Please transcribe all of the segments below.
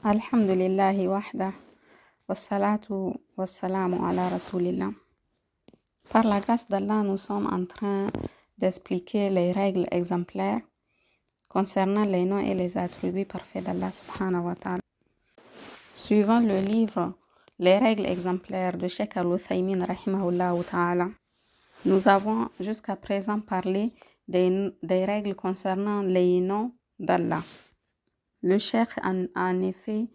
Alhamdulillahi wahda, wassalatu wassalamu ala rasulillah. Par la grâce d'Allah, nous sommes en train d'expliquer les règles exemplaires concernant les noms et les attributs parfaits d'Allah subhanahu wa ta'ala. Suivant le livre Les règles exemplaires de Cheikh Al-Uthaymin rahimahullah ta'ala, nous avons jusqu'à présent parlé des règles concernant les noms d'Allah. Le Cheikh a en effet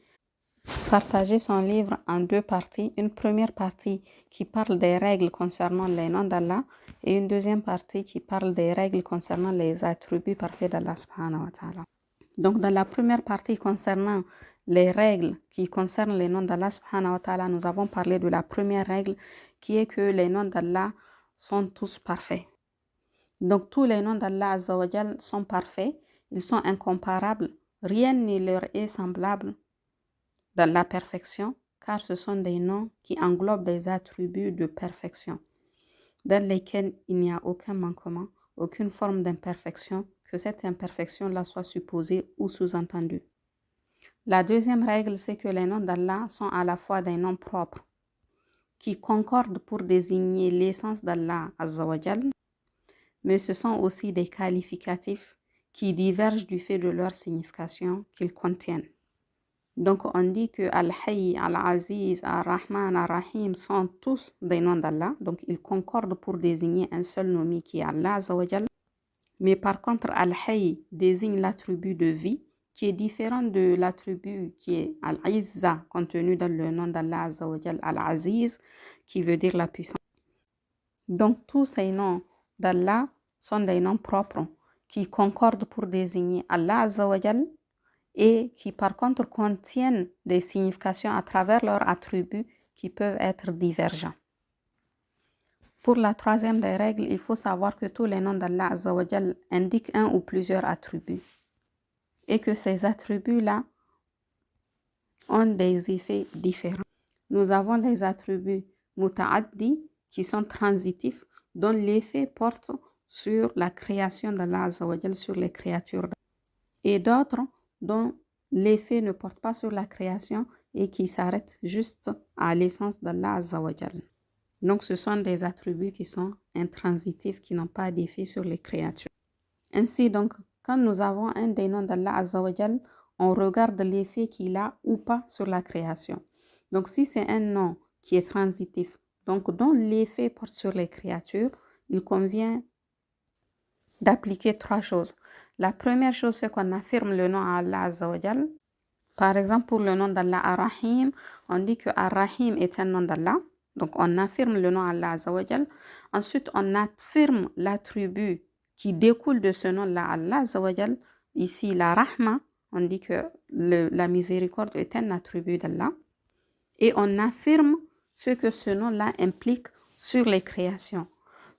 partagé son livre en deux parties. Une première partie qui parle des règles concernant les noms d'Allah et une deuxième partie qui parle des règles concernant les attributs parfaits d'Allah subhanahu wa ta'ala. Donc dans la première partie concernant les règles qui concernent les noms d'Allah subhanahu wa ta'ala, nous avons parlé de la première règle qui est que les noms d'Allah sont tous parfaits. Donc tous les noms d'Allah azza wa jal sont parfaits, ils sont incomparables, rien ne leur est semblable dans la perfection, car ce sont des noms qui englobent des attributs de perfection, dans lesquels il n'y a aucun manquement, aucune forme d'imperfection, que cette imperfection-là soit supposée ou sous-entendue. La deuxième règle, c'est que les noms d'Allah sont à la fois des noms propres, qui concordent pour désigner l'essence d'Allah azza wa jal, mais ce sont aussi des qualificatifs qui divergent du fait de leur signification qu'ils contiennent. Donc on dit que Al-Hayy, Al-Aziz, Al-Rahman, Al-Rahim sont tous des noms d'Allah. Donc ils concordent pour désigner un seul nommé qui est Allah azza wa jal. Mais par contre Al-Hayy désigne l'attribut de vie qui est différent de l'attribut qui est Al-Izza contenu dans le nom d'Allah azza wa jal, Al-Aziz qui veut dire la puissance. Donc tous ces noms d'Allah sont des noms propres qui concordent pour désigner Allah azza wa jal et qui par contre contiennent des significations à travers leurs attributs qui peuvent être divergents. Pour la troisième des règles, il faut savoir que tous les noms d'Allah azza wa jal indiquent un ou plusieurs attributs et que ces attributs-là ont des effets différents. Nous avons les attributs muta'addi qui sont transitifs, dont l'effet porte sur la création d'Allah azza wa jal, sur les créatures, et d'autres dont l'effet ne porte pas sur la création et qui s'arrête juste à l'essence d'Allah azza wa jal. Donc ce sont des attributs qui sont intransitifs, qui n'ont pas d'effet sur les créatures. Ainsi donc, quand nous avons un des noms d'Allah azza wa jal, on regarde l'effet qu'il a ou pas sur la création. Donc si c'est un nom qui est transitif, donc dont l'effet porte sur les créatures, il convient d'appliquer trois choses. La première chose, c'est qu'on affirme le nom à Allah azza wa jal. Par exemple, pour le nom d'Allah Ar-Rahim, on dit que Ar-Rahim est un nom d'Allah. Donc, on affirme le nom à Allah azza wa jal. Ensuite, on affirme l'attribut qui découle de ce nom-là, Allah azza wa jal. Ici, la Rahma, on dit que la miséricorde est un attribut d'Allah. Et on affirme ce que ce nom-là implique sur les créations,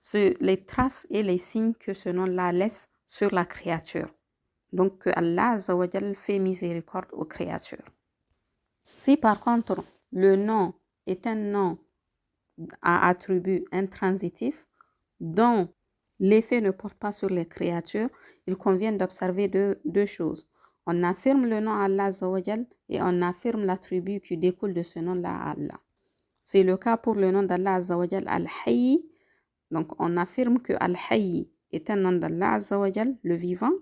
sur les traces et les signes que ce nom-là laisse sur la créature. Donc que Allah azza wa jal fait miséricorde aux créatures. Si par contre le nom est un nom à attribut intransitif dont l'effet ne porte pas sur les créatures, il convient d'observer deux choses. On affirme le nom à Allah azza wa jal et on affirme l'attribut qui découle de ce nom-là à Allah. C'est le cas pour le nom d'Allah azza wa jal, Al-Hayy. Donc on affirme que Al-Hayy est un nom d'Allah azza wa jal, le vivant.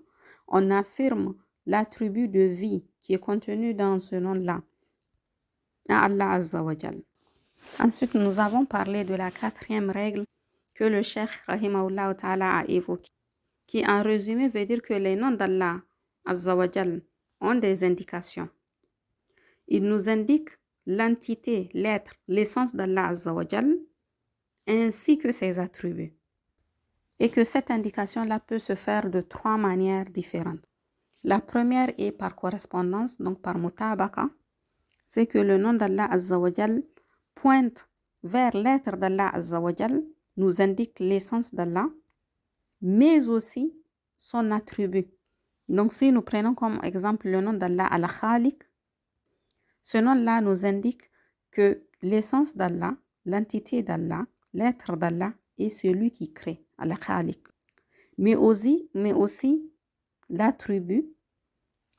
On affirme l'attribut de vie qui est contenu dans ce nom-là, à Allah azza wa jal. Ensuite, nous avons parlé de la quatrième règle que le Cheikh rahimahullah ta'ala a évoquée, qui en résumé veut dire que les noms d'Allah azza wa jal ont des indications. Ils nous indiquent l'entité, l'être, l'essence d'Allah azza wa jal, ainsi que ses attributs. Et que cette indication-là peut se faire de trois manières différentes. La première est par correspondance, donc par mutabaka. C'est que le nom d'Allah azza wa jal pointe vers l'être d'Allah azza wa jal, nous indique l'essence d'Allah, mais aussi son attribut. Donc si nous prenons comme exemple le nom d'Allah Al-Khaliq, ce nom-là nous indique que l'essence d'Allah, l'entité d'Allah, l'être d'Allah est celui qui crée, Al-Khaliq. Mais aussi l'attribut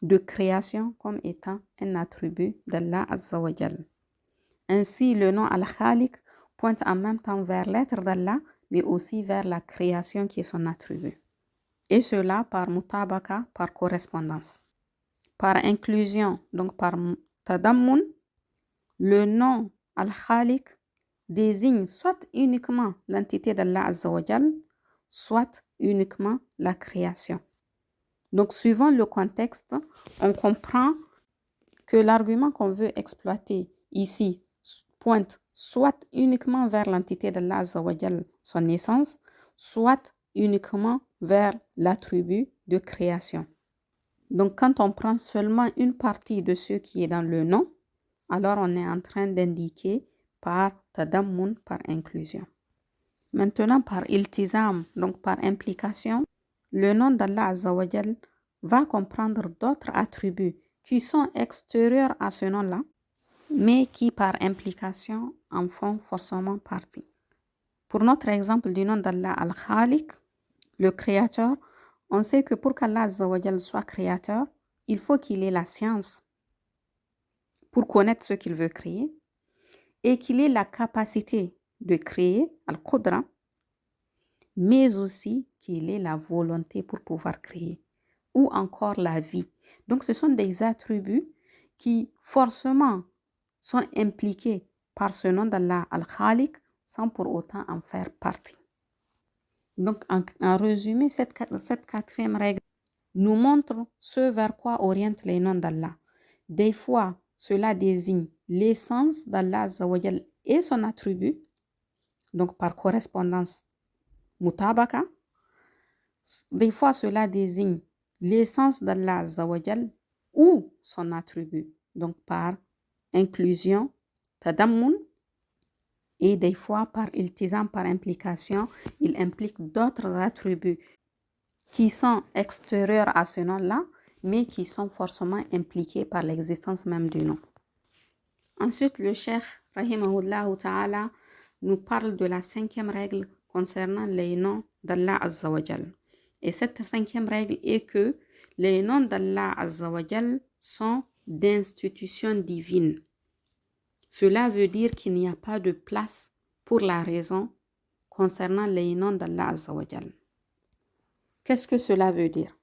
de création comme étant un attribut d'Allah Azza wa Jal. Ainsi, le nom Al-Khaliq pointe en même temps vers l'être d'Allah, mais aussi vers la création qui est son attribut. Et cela par mutabaka, par correspondance. Par inclusion, donc par tadammun, le nom Al-Khaliq désigne soit uniquement l'entité d'Allah Azza wa Jal, soit uniquement la création. Donc, suivant le contexte, on comprend que l'argument qu'on veut exploiter ici pointe soit uniquement vers l'entité d'Allah Azza wa Jal, son essence, soit uniquement vers l'attribut de création. Donc, quand on prend seulement une partie de ce qui est dans le nom, alors on est en train d'indiquer par tadammun, par inclusion. Maintenant, par iltizam, donc par implication, le nom d'Allah Azza wa Jal va comprendre d'autres attributs qui sont extérieurs à ce nom-là, mais qui par implication en font forcément partie. Pour notre exemple du nom d'Allah Al-Khaliq, le créateur, on sait que pour qu'Allah Azza wa Jal soit créateur, il faut qu'il ait la science pour connaître ce qu'il veut créer et qu'il ait la capacité de créer, Al-Qudra, mais aussi qu'il ait la volonté pour pouvoir créer, ou encore la vie. Donc ce sont des attributs qui forcément sont impliqués par ce nom d'Allah Al-Khaliq sans pour autant en faire partie. Donc en résumé, cette quatrième règle nous montre ce vers quoi orientent les noms d'Allah. Des fois, cela désigne l'essence d'Allah Azza wa Jal et son attribut, donc par correspondance mutabaka. Des fois, cela désigne l'essence d'Allah Azza wa Jal ou son attribut, donc par inclusion, tadammun, et des fois par iltizam, par implication, il implique d'autres attributs qui sont extérieurs à ce nom-là, mais qui sont forcément impliqués par l'existence même du nom. Ensuite, le cheikh, rahimahullah ta'ala, nous parle de la 5e règle concernant les noms d'Allah Azza wa Jal. Et cette 5e règle est que les noms d'Allah Azza wa Jal sont d'institution divine. Cela veut dire qu'il n'y a pas de place pour la raison concernant les noms d'Allah Azza wa Jal. Qu'est-ce que cela veut dire?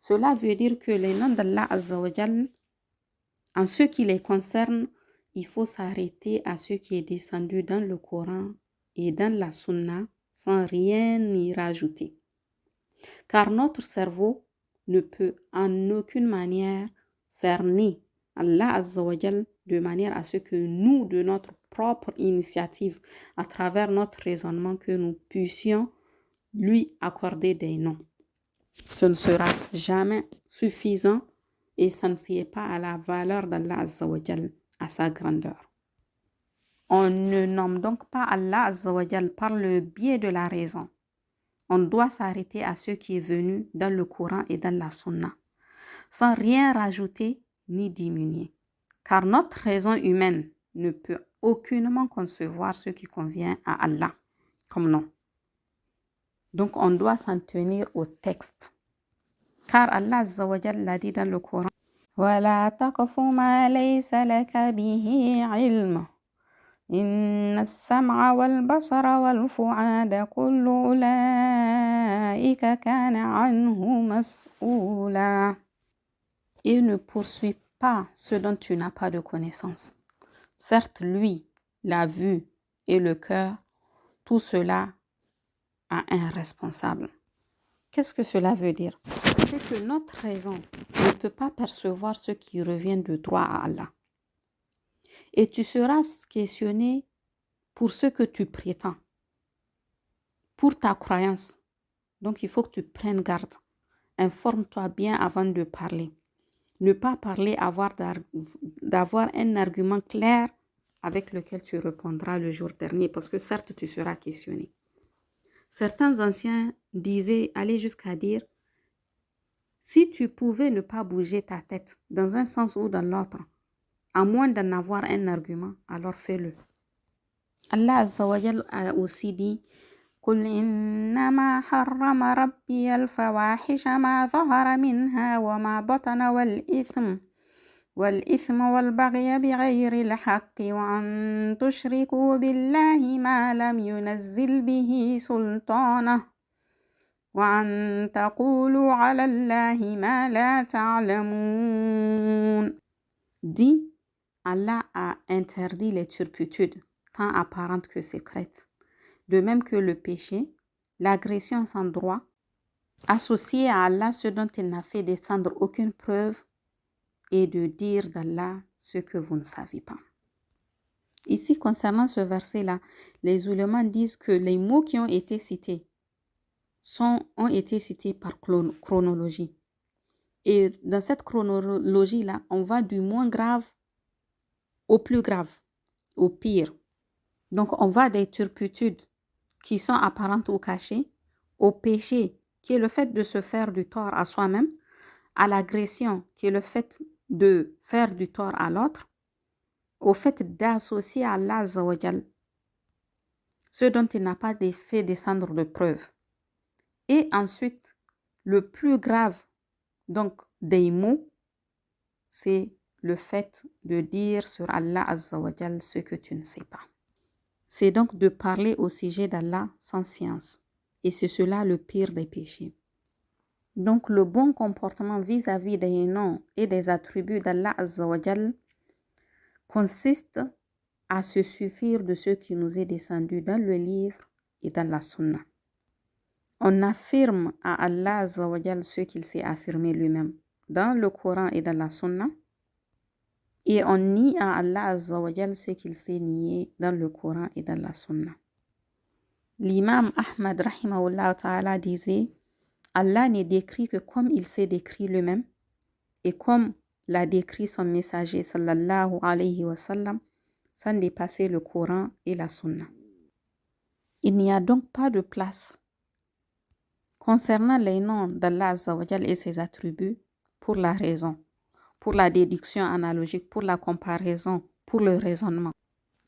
Cela veut dire que les noms d'Allah Azza wa Jal, en ce qui les concerne, il faut s'arrêter à ce qui est descendu dans le Coran et dans la Sunna sans rien y rajouter. Car notre cerveau ne peut en aucune manière cerner Allah Azza wa Jal de manière à ce que nous, de notre propre initiative, à travers notre raisonnement, que nous puissions lui accorder des noms. Ce ne sera jamais suffisant et ça ne sied pas à la valeur d'Allah Azza wa Jal, à sa grandeur. On ne nomme donc pas Allah Azza wa Jal par le biais de la raison. On doit s'arrêter à ce qui est venu dans le Coran et dans la Sunna, sans rien rajouter ni diminuer. Car notre raison humaine ne peut aucunement concevoir ce qui convient à Allah comme nom. Donc on doit s'en tenir au texte. Car Allah Azza wa Jal l'a dit dans le Coran, وَلَا تَقْفُ مَا لَيْسَ لَكَ بِهِ عِلْمٌ إِنَّ السَّمْعَ وَالْبَصَرَ وَالْفُؤَادَ كُلُّ أُولَئِكَ كَانَ عَنْهُ مَسْئُولًا. Et ne poursuis pas ce dont tu n'as pas de connaissance. Certes, lui, la vue et le cœur, tout cela a un responsable. Qu'est-ce que cela veut dire? C'est que notre raison ne peut pas percevoir ce qui revient de droit à Allah. Et tu seras questionné pour ce que tu prétends, pour ta croyance. Donc il faut que tu prennes garde. Informe-toi bien avant de parler. Ne pas parler, d'avoir un argument clair avec lequel tu répondras le jour dernier, parce que certes tu seras questionné. Certains anciens allaient jusqu'à dire, si tu pouvais ne pas bouger ta tête dans un sens ou dans l'autre, à moins d'en avoir un argument, alors fais-le. Allah Azza wa Jal a aussi dit, قل إنما حرم ربي الفواحش ما ظهر منها وما بطن والإثم والبغي بغير الحق وأن تشركوا بالله ما لم ينزل به سلطانه وأن تقولوا على الله ما لا تعلمون. Dit, Allah a interdit les turpitudes, tant apparentes que secrètes, de même que le péché, l'agression sans droit, associer à Allah ce dont il n'a fait descendre aucune preuve et de dire d'Allah ce que vous ne savez pas. Ici, concernant ce verset-là, les oulémas disent que les mots qui ont été cités ont été cités par chronologie. Et dans cette chronologie-là, on va du moins grave au plus grave, au pire. Donc, on va des turpitudes qui sont apparentes ou cachées, au péché, qui est le fait de se faire du tort à soi-même, à l'agression, qui est le fait de faire du tort à l'autre, au fait d'associer à Allah Azza wa Jal ce dont il n'a pas fait descendre de preuves. Et ensuite, le plus grave donc des mots, c'est le fait de dire sur Allah Azza wa Jal ce que tu ne sais pas. C'est donc de parler au sujet d'Allah sans science. Et c'est cela le pire des péchés. Donc le bon comportement vis-à-vis des noms et des attributs d'Allah Azza wa Jal consiste à se suffire de ce qui nous est descendu dans le livre et dans la sunna. On affirme à Allah Azza wa Jal ce qu'il s'est affirmé lui-même dans le Coran et dans la sunna, et on nie à Allah Azza wa Jal ce qu'il s'est nié dans le Coran et dans la sunna. L'imam Ahmad rahimahullah ta'ala disait: Allah n'est décrit que comme il s'est décrit lui-même et comme l'a décrit son messager sallallahu alayhi wa sallam, sans dépasser le Coran et la sunna. Il n'y a donc pas de place concernant les noms d'Allah Azza wa Jal et ses attributs pour la raison, pour la déduction analogique, pour la comparaison, pour le raisonnement.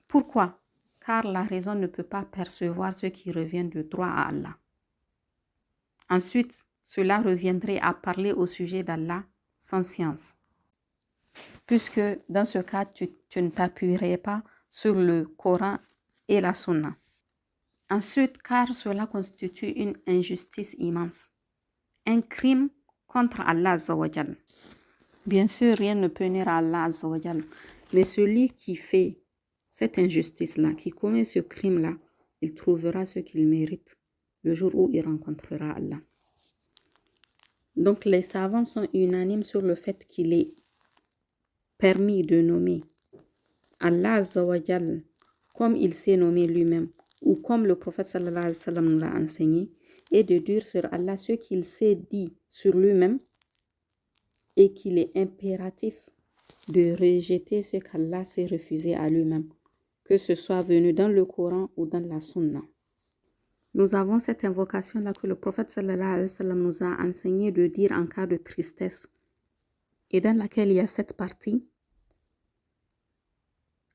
Pourquoi? Car la raison ne peut pas percevoir ce qui revient de droit à Allah. Ensuite, cela reviendrait à parler au sujet d'Allah sans science, puisque dans ce cas, tu ne t'appuierais pas sur le Coran et la Sunna. Ensuite, car cela constitue une injustice immense, un crime contre Allah Azza wa Jal. Bien sûr, rien ne peut nuire à Allah Azza wa Jal, mais celui qui fait cette injustice-là, qui commet ce crime-là, il trouvera ce qu'il mérite le jour où il rencontrera Allah. Donc les savants sont unanimes sur le fait qu'il est permis de nommer Allah Azza wa Jal comme il s'est nommé lui-même ou comme le prophète sallallahu alayhi wa sallam nous l'a enseigné, et de dire sur Allah ce qu'il s'est dit sur lui-même, et qu'il est impératif de rejeter ce qu'Allah s'est refusé à lui-même, que ce soit venu dans le Coran ou dans la Sunna. Nous avons cette invocation-là que le prophète sallallahu alayhi wa sallam nous a enseigné de dire en cas de tristesse, et dans laquelle il y a cette partie: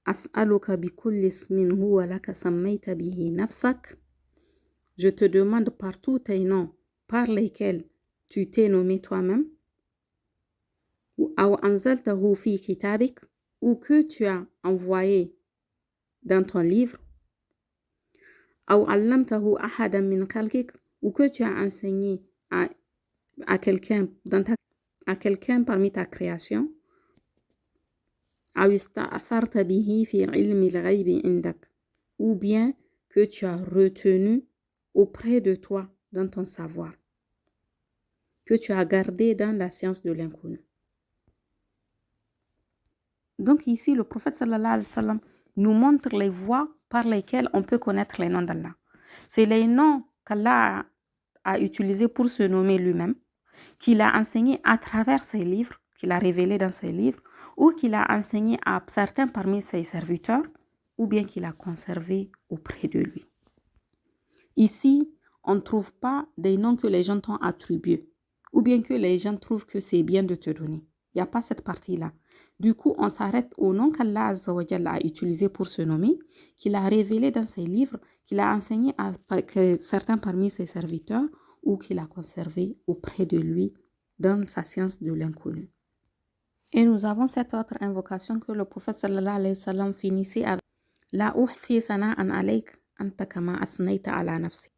As'aluka bi kulli ismin huwa laka sammayta bihi nafsak. Je te demande par tous tes noms par lesquels tu t'es nommé toi-même, ou anzaltahu fi kitabik, ou que tu as envoyé dans ton livre, ou allamtahu ahadan min khalqik, ou que tu as enseigné à quelqu'un parmi ta création, ou bien que tu as retenu auprès de toi dans ton savoir, que tu as gardé dans la science de l'inconnu. Donc ici, le prophète sallallahu alayhi wa sallam nous montre les voies par lesquelles on peut connaître les noms d'Allah. C'est les noms qu'Allah a utilisés pour se nommer lui-même, qu'il a enseigné à travers ses livres, qu'il a révélé dans ses livres, ou qu'il a enseigné à certains parmi ses serviteurs, ou bien qu'il a conservé auprès de lui. Ici, on ne trouve pas des noms que les gens t'ont attribués, ou bien que les gens trouvent que c'est bien de te donner. Il n'y a pas cette partie-là. Du coup, on s'arrête au nom qu'Allah Azza wa Jalla a utilisé pour se nommer, qu'il a révélé dans ses livres, qu'il a enseigné à certains parmi ses serviteurs ou qu'il a conservé auprès de lui dans sa science de l'inconnu. Et nous avons cette autre invocation que le prophète sallallahu alayhi wa sallam finissait avec La uhsi sana'an alayk anta kama athnayta ala nafsi.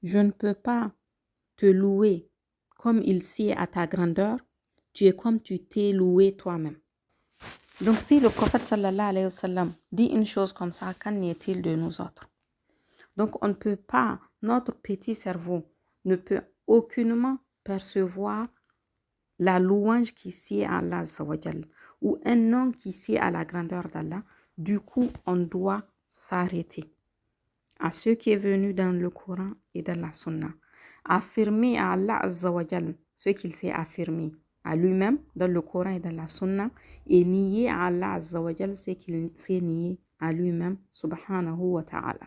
Je ne peux pas te louer comme il sied à ta grandeur, tu es comme tu t'es loué toi-même. Donc si le prophète sallallahu alayhi wa sallam dit une chose comme ça, qu'en est-il de nous autres? Donc on ne peut pas, notre petit cerveau ne peut aucunement percevoir la louange qui sied à Allah ou un nom qui sied à la grandeur d'Allah. Du coup, on doit s'arrêter à ce qui est venu dans le Coran et dans la Sunna. Affirmer à Allah ce qu'il s'est affirmé à lui-même dans le Coran et dans la Sunna et nier à Allah ce qu'il s'est nié à lui-même subhanahu wa ta'ala.